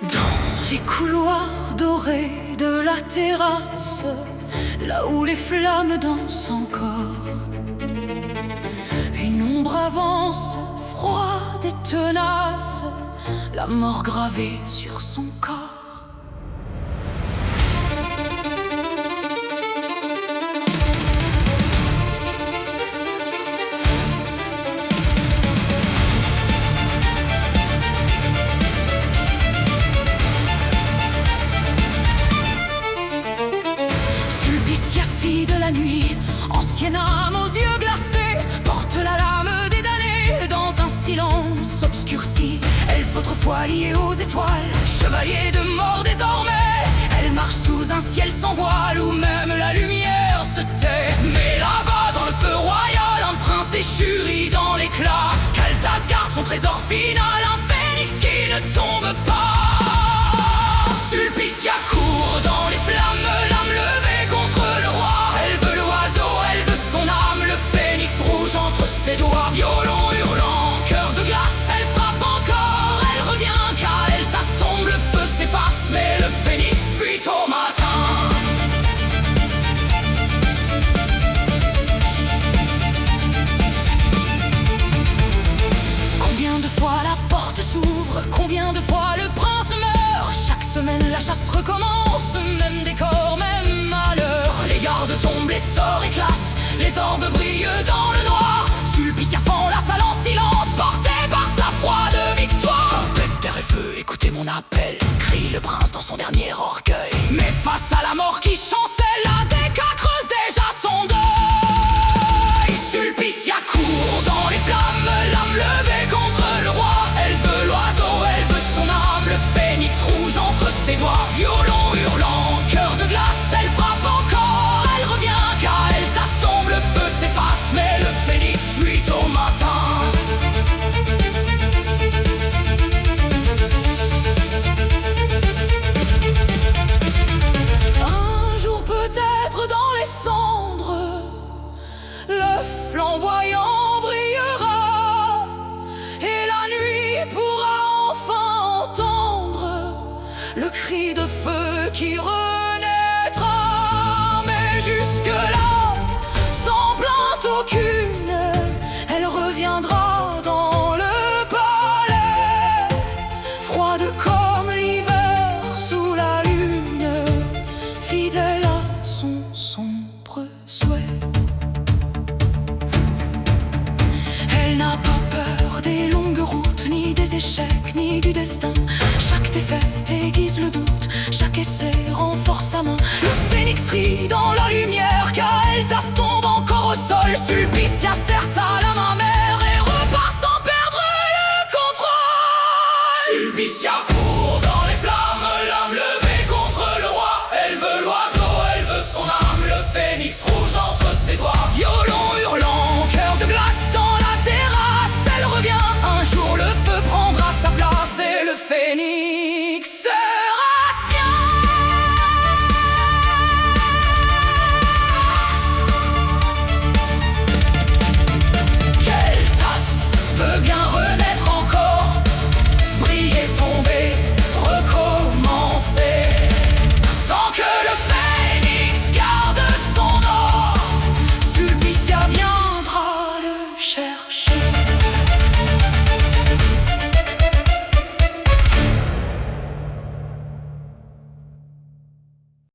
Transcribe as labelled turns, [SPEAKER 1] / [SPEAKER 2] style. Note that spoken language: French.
[SPEAKER 1] Dans les couloirs dorés de la terrasse, là où les flammes dansent encore, une ombre avance, froide et tenace, la mort gravée sur son corps. Sulpicia, fille de la nuit, ancienne âme aux yeux glacés, porte la lame des damnés dans un silence obscurci. Elfe autrefois liée aux étoiles, chevalier de mort désormais, elle marche sous un ciel sans voile où même la lumière se tait. Mais là-bas dans le feu royal, un prince déchu rit dans l'éclat. Kaltas garde son trésor final, un phénix qui ne tombe pas. Sulpicia court dans les flammes, l'âme levée contre le roi. Elle veut l'oiseau, elle veut son âme, le phénix rouge entre ses doigts. Violon hurlant, cœur de glace, elle frappe encore, elle revient car elle tasse tombe, le feu s'efface, mais le phénix fuit au matin. Combien de fois la porte s'ouvre, combien de fois le prince meurt. Chaque semaine la chasse recommence, même décor, même malheur. Les gardes tombent, les sorts éclatent, les orbes brillent dans le noir. Sulpicia fend la salle en silence, porté par sa froide victoire. Tempête, terre et feu, écoutez mon appel, crie le prince dans son dernier orgueil. Mais face à la mort qui chancelle, la Déca creuse déjà son deuil. Sulpicia court dans les flammes, l'âme levée contre le roi. Elle veut l'oiseau, elle veut son âme, le phénix rouge entre ses doigts. Violon hurlant, cœur de glace, elle frappe encore, elle revient car elle tasse tombe, le feu s'efface, mais le phénix fuit au matin. Un jour peut-être dans les cendres, le flamboyant brillera, et la nuit pourra enfin entendre le cri de feu qui renaîtra. Mais jusque-là, sans plainte aucune, elle reviendra dans le palais, froide comme l'hiver sous la lune, fidèle à son sombre souhait. Elle n'a pas peur des longues routes, ni des échecs, ni du destin. Chaque défaite aiguise le doute, chaque essai renforce sa main. Le phénix rit dans la lumière, car elle tasse tombe encore au sol. Sulpicia serre sa lame amère et repart sans perdre le contrôle. Sulpicia